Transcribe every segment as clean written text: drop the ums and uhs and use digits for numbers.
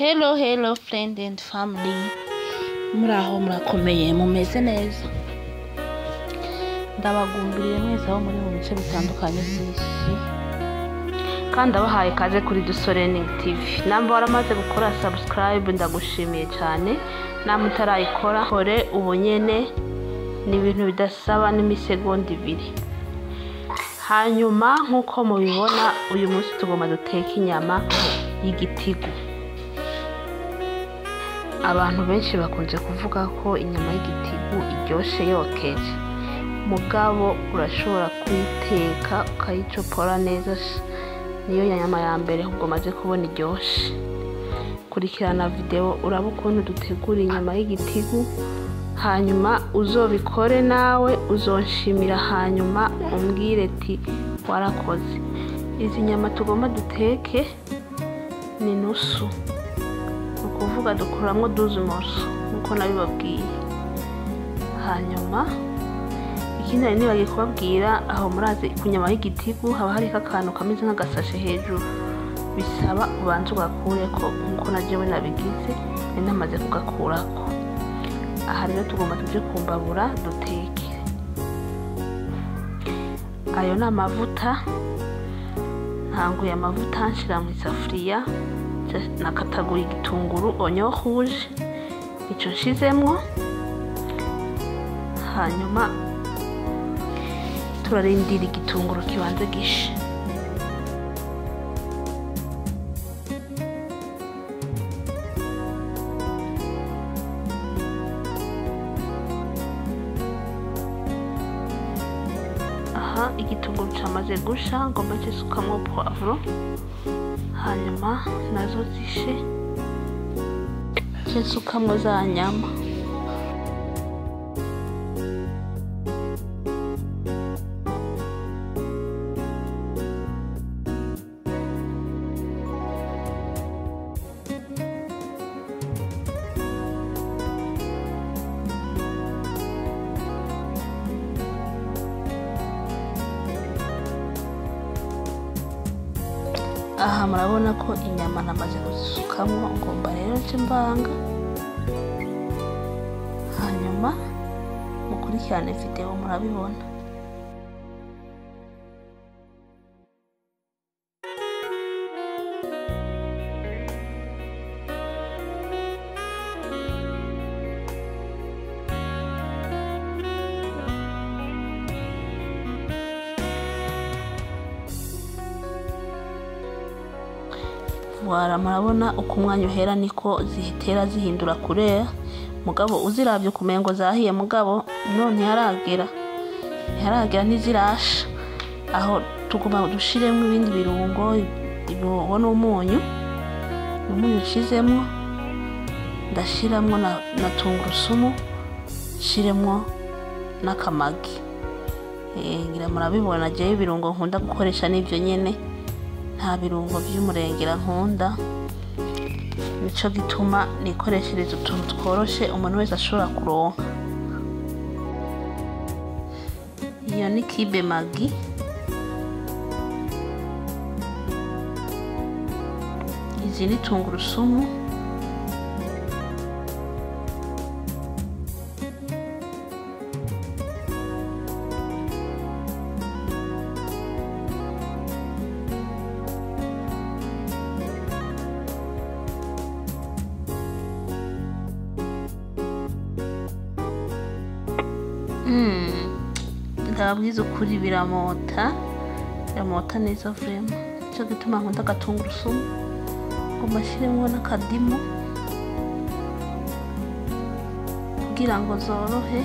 Hello friend and family, muraho murakomeye mumeze neza, ndabagumbiriye mwese aho muri mu bice bitandukanye by'isi kandi abahaye kaze kuri Dusolening TV. Namba waramaze gukora subscribe ndagushimiye cyane, namwe utarayikora kore ubunyene, ni ibintu bidasaba n'imisegonda 2. Hanyuma nkuko mubibona uyu munsi tugomba duteka inyama y'igitigu. Abantu benshi bakunze kuvuga ko inyama y'igitigu iryoshe yokeje, mugabo urashobora kuyiteka ukayicopora neza, niyo nyama ya mbere ubwo maze kubona iryoshe. Kurikirana video uraba ukuntu dutegura inyama y'igitigu, hanyuma uzobikore nawe uzonshimira, hanyuma umbwire ati warakoze. Izi nyama tugomba duteke ni nusu, ukuvuga dukuramwo 12 morceaux nkuko nabibabwiye. Hanyuma ikindi nari nibagiye kubabwira, aho murazi ku nyama y'igitigu haba hari akantu kameze nk'agasashe hejuru, bisaba ubanze ugakureko nkuko najewe nabigize, namaze kugakurako. Aha rero tugomba tuje kumbabura duteke. Ayo ni amavuta, ntanguye amavuta nshira mu isafuriya, nakataguye igitunguru oignon rouge, ico nshizemwo. Hanyuma turarindira igitunguru kibanze gishe. Aha igitunguru cyamaze gusha, ngomba cyisukamwo poivron, hanyuma nazo zishe cyisukamwo za nyama. Aha murabona ko inyama namaze kuzisukamwo, ngomba rero nce mbanga, hanyuma mukurikirane video murabibona. Murabona uko umwanya uhera niko zihitera zihindura kurera, mugabo uziravye ukumengo zahiye, mugabo none ntiharagera ntizirasha. Aho tugomba dushiremo ibindi birungo, ibona umunyu nshizemwo, ndashiramwo na tungurusumu, nshiremwo n'akamagi. Ngira murabibona jewe ibirungo nkunda gukoresha n'ivyo nyene, nta birungo vy'umurengera nkunda, nico gituma nikoreshereza utuntu tworoshe umuntu wese ashobora kuronka. Iyo ni kibe magi, izi ni tungurusumu, ndababwiza ukuri biramota neza vraiment. Nico gituma nkunda agatungurusumu, ngomba nshiremwo n'akadimu kugira ngo zorohe.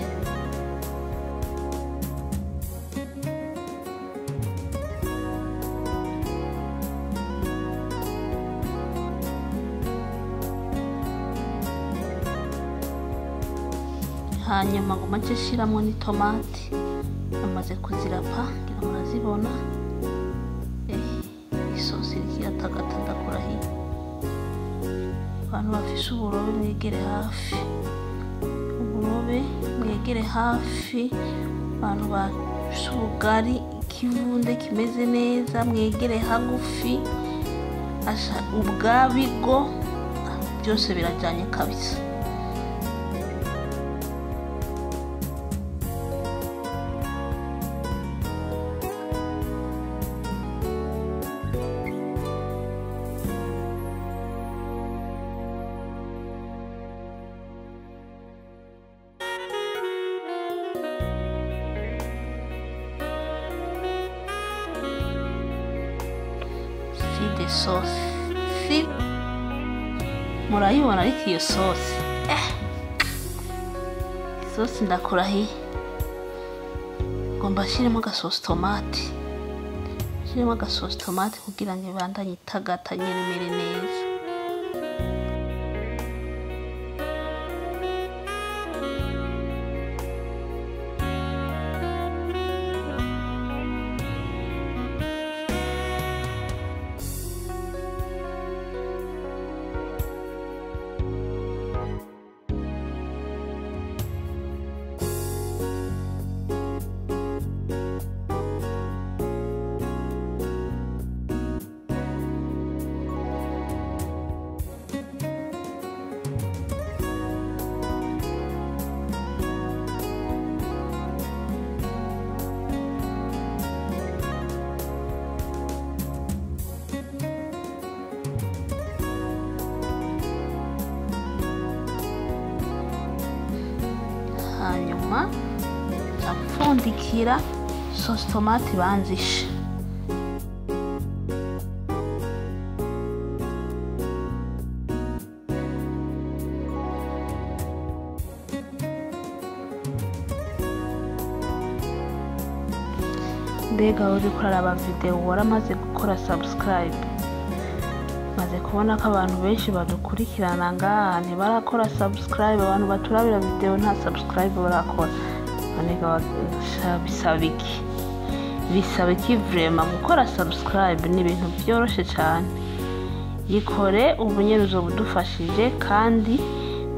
Hanyuma ngomba nce nshiramo n'itomati, amaze kuzirapa ngira murazibona. Isosi iratagata ndakurahiye. Abantu bafise uburobe mwegere hafi, abantu bafise ubugari, ikivunde kimeze neza mwegere hagufi. Asha ubwabigo byose birajyanye kabisa. De sauce si murayibona ariko iyo sauce sauce ndakurahiye ngomba shiremo agasosi tomate kugira ngo ibandanye itagata nyene mere neza. Hanyuma ndapfundikira sauce tomate banzishe. Mbega uri kuraraba video waramaze gukora subscribe? Maze kubona ko abantu benshi badukurikirana ngaha ntibarakora subscribe, abantu baturabira video nta subscribe barakora. Banega bisaba iki vraiment gukora subscribe ni ibintu byoroshe cyane. Yikore ubunyene uzobudufashije kandi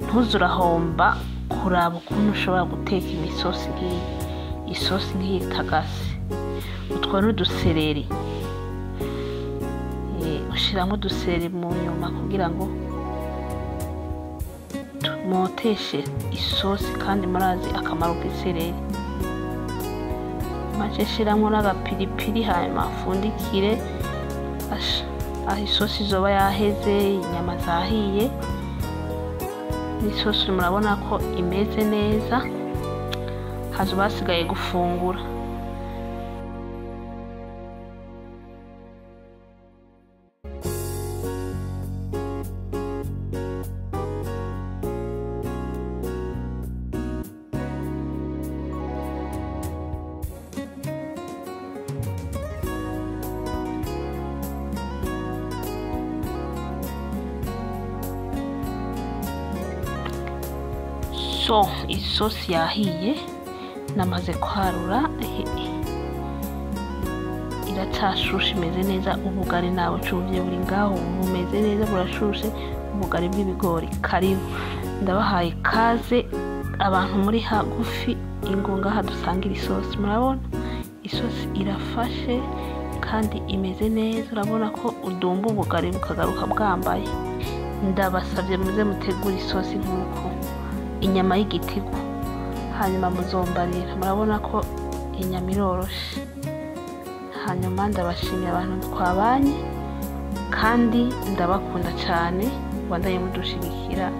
ntuzurahomba kuraba ukuntu ushobora guteka isosi nk'iyi tagase. Utwo n'udusereri ushiramo udusereri mu nyuma kugira ngo tumoteshe isosi kandi murazi akamaro k'isereri. Mace shiramo n'agapiripiri hanyuma afundikire aho isosi izoba yaheze, inyama zahiye n'isosi murabona ko imeze neza, hazoba hasigaye gufungura. So isosi yahiye namaze kwarura, iracashushe imeze neza. Ubugari nawe cuvye buri ngaho bumeze neza, burashushe ubugari bw'ibigori. Karibu ndabahaye kaze abantu muri hagufi ingunga hadusangira isosi. Murabona isosi irafashe kandi imeze neza, urabona ko udumba ubugari bukagaruka bwambaye. Ndabasavye muze mutegura isosi nk'uko inyama y'igitigu, hanyuma muzombarira. Murabona ko inyama iroroshe. Hanyuma ndabashimiye abantu twabanye kandi ndabakunda cyane, wandaye mudushigikira.